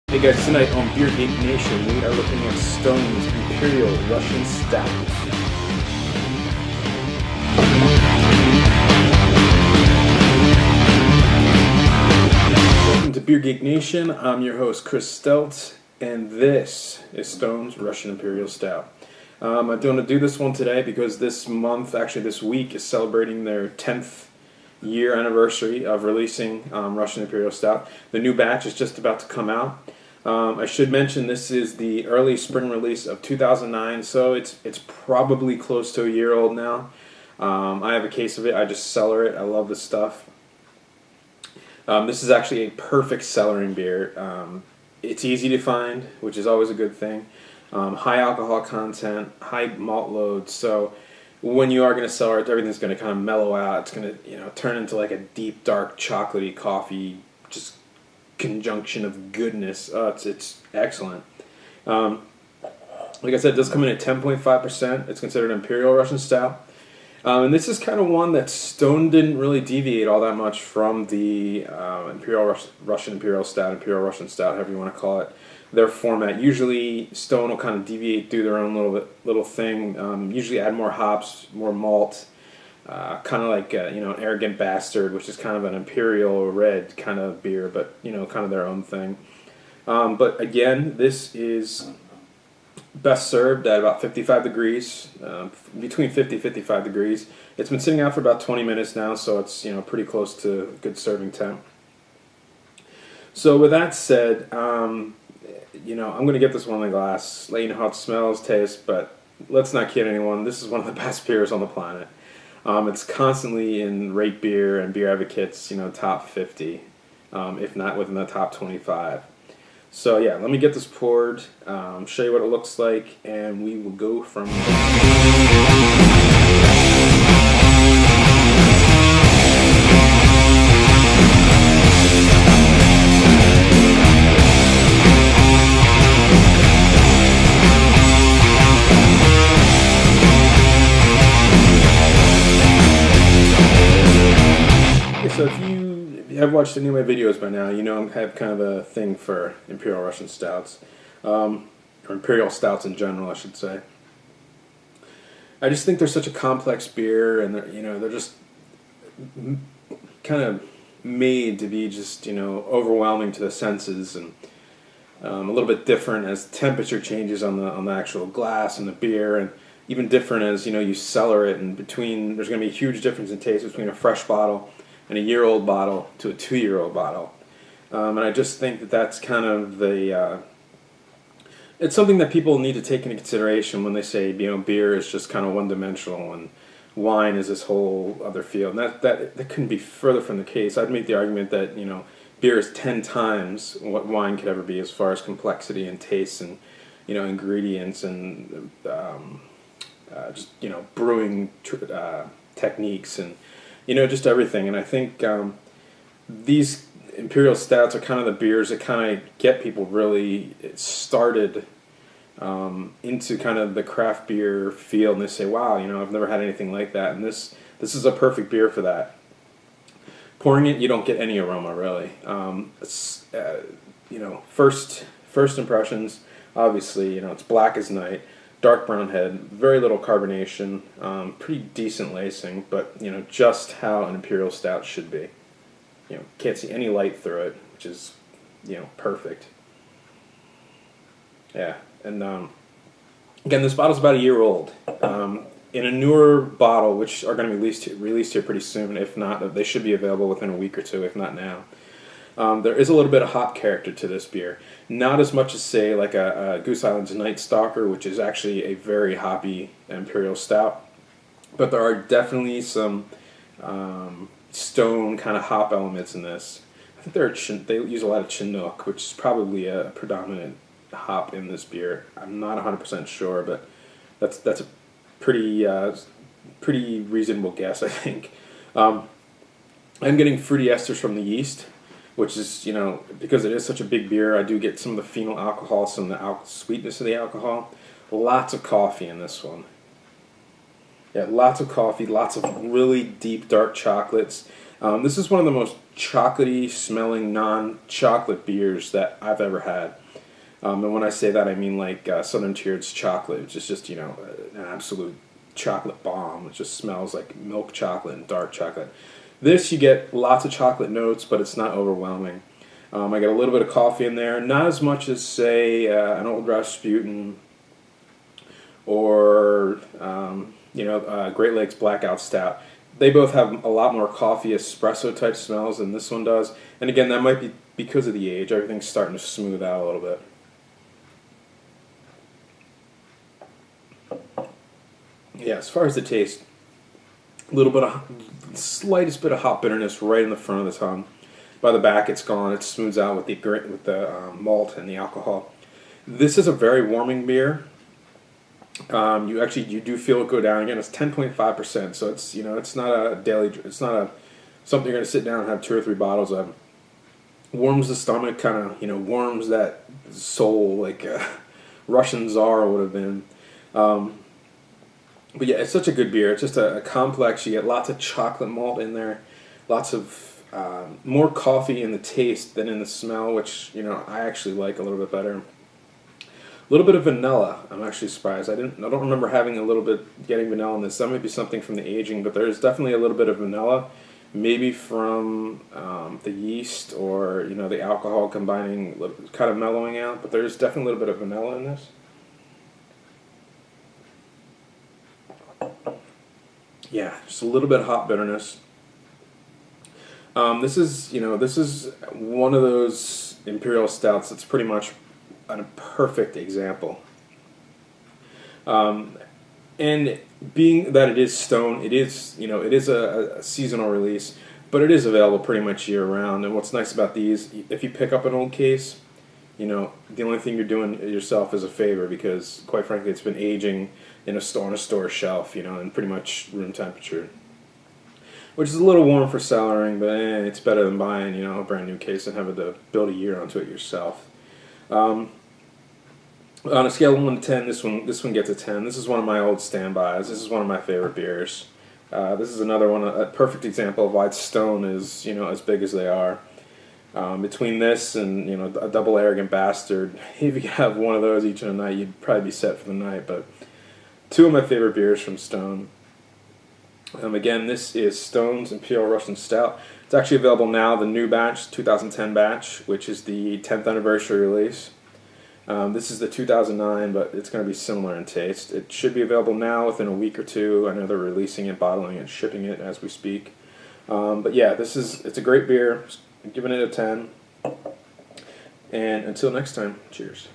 Hey guys, tonight on Beer Geek Nation, we are looking at Stone's Imperial Russian Stout. Welcome to Beer Geek Nation. I'm your host, Chris Steltz, and this is Stone's Russian Imperial Stout. I'm going to do this one today because this week, is celebrating their 10th year anniversary of releasing Russian Imperial Stout. The new batch is just about to come out. I should mention this is the early spring release of 2009, so it's probably close to a year old now. I have a case of it. I just cellar it. I love this stuff. This is actually a perfect cellaring beer. It's easy to find, which is always a good thing. High alcohol content, high malt load, so when you are going to cellar it, everything's going to kind of mellow out. It's going to turn into like a deep, dark, chocolatey coffee, just conjunction of goodness. It's excellent. Like I said, it does come in at 10.5%. It's considered an Imperial Russian Stout. And this is kind of one that Stone didn't really deviate all that much from the Russian Imperial Stout, Imperial Russian Stout, however you want to call it, their format. Usually Stone will kind of deviate, do their own little thing, usually add more hops, more malt, kind of like an Arrogant Bastard, which is kind of an Imperial Red kind of beer, but kind of their own thing. But again, this is best served at about 55 degrees, between 50 and 55 degrees. It's been sitting out for about 20 minutes now, so it's pretty close to good serving temp. So with that said, I'm going to get this one in the glass, let you know how it smells, tastes, but let's not kid anyone. This is one of the best beers on the planet. It's constantly in Rate Beer and Beer Advocate's, top 50, if not within the top 25. So yeah, let me get this poured, show you what it looks like, and we will go from there. So if you have watched any of my videos by now, I have kind of a thing for Imperial Russian Stouts, or Imperial Stouts in general, I should say. I just think they're such a complex beer, and they're just kind of made to be just overwhelming to the senses, and a little bit different as temperature changes on the actual glass and the beer, and even different as you cellar it. And there's going to be a huge difference in taste between a fresh bottle and a year-old bottle to a 2-year-old bottle. And I just think that that's kind of it's something that people need to take into consideration when they say, beer is just kind of one-dimensional and wine is this whole other field. And that couldn't be further from the case. I'd make the argument that, beer is 10 times what wine could ever be as far as complexity and taste and, ingredients and just, brewing techniques and, just everything. And I think these Imperial Stouts are kind of the beers that kind of get people really started into kind of the craft beer field, and they say, wow, I've never had anything like that, and this is a perfect beer for that. Pouring it, you don't get any aroma, really. First impressions, obviously, it's black as night, dark brown head, very little carbonation, pretty decent lacing, but just how an Imperial Stout should be. Can't see any light through it, which is perfect. Yeah, and again, this bottle's about a year old. In a newer bottle, which are going to be released here pretty soon, if not, they should be available within a week or two, if not now. There is a little bit of hop character to this beer. Not as much as, say, like a Goose Island's Night Stalker, which is actually a very hoppy Imperial Stout. But there are definitely some Stone kind of hop elements in this. I think they use a lot of Chinook, which is probably a predominant hop in this beer. I'm not 100% sure, but that's a pretty reasonable guess, I think. I'm getting fruity esters from the yeast, which is, because it is such a big beer, I do get some of the phenol alcohol, some of the sweetness of the alcohol. Lots of coffee in this one. Yeah, lots of coffee, lots of really deep, dark chocolates. This is one of the most chocolatey smelling non-chocolate beers that I've ever had. And when I say that, I mean like Southern Tier's chocolate, which is just, an absolute chocolate bomb. It just smells like milk chocolate and dark chocolate. This, you get lots of chocolate notes, but it's not overwhelming. I get a little bit of coffee in there, not as much as, say, an Old Rasputin or, Great Lakes Blackout Stout. They both have a lot more coffee espresso type smells than this one does. And again, that might be because of the age. Everything's starting to smooth out a little bit. Yeah, as far as the taste, a little bit of, slightest bit of hop bitterness right in the front of the tongue. By the back, it's gone. It smooths out with the malt and the alcohol. This is a very warming beer. You do feel it go down again. It's 10.5%, so it's not a daily. It's not a something you're going to sit down and have 2 or 3 bottles of. Warms the stomach, kind of warms that soul like Russian Tsar would have been. But yeah, it's such a good beer. It's just a complex. You get lots of chocolate malt in there, lots of more coffee in the taste than in the smell, which I actually like a little bit better. A little bit of vanilla. I'm actually surprised. I don't remember getting vanilla in this. That might be something from the aging, but there's definitely a little bit of vanilla, maybe from the yeast or the alcohol combining, kind of mellowing out. But there's definitely a little bit of vanilla in this. Yeah, just a little bit of hop bitterness. This is one of those imperial stouts that's pretty much a perfect example. And being that it is stone, it is a seasonal release, but it is available pretty much year round. And what's nice about these, if you pick up an old case, the only thing you're doing yourself is a favor, because quite frankly, it's been aging on a store shelf, and pretty much room temperature, which is a little warm for cellaring, but it's better than buying a brand new case and having to build a year onto it yourself. On a scale of 1 to 10, this one gets a 10. This is one of my old standbys. This is one of my favorite beers. This is another one, a perfect example of why Stone is as big as they are. Between this and a Double Arrogant Bastard, if you could have one of those each in a night, you'd probably be set for the night. But 2 of my favorite beers from Stone. Again, this is Stone's Imperial Russian Stout. It's actually available now, the new batch, 2010 batch, which is the 10th anniversary release. This is the 2009, but it's going to be similar in taste. It should be available now within a week or 2. I know they're releasing it, bottling it, shipping it as we speak. But yeah, it's a great beer. I'm giving it a 10. And until next time, cheers.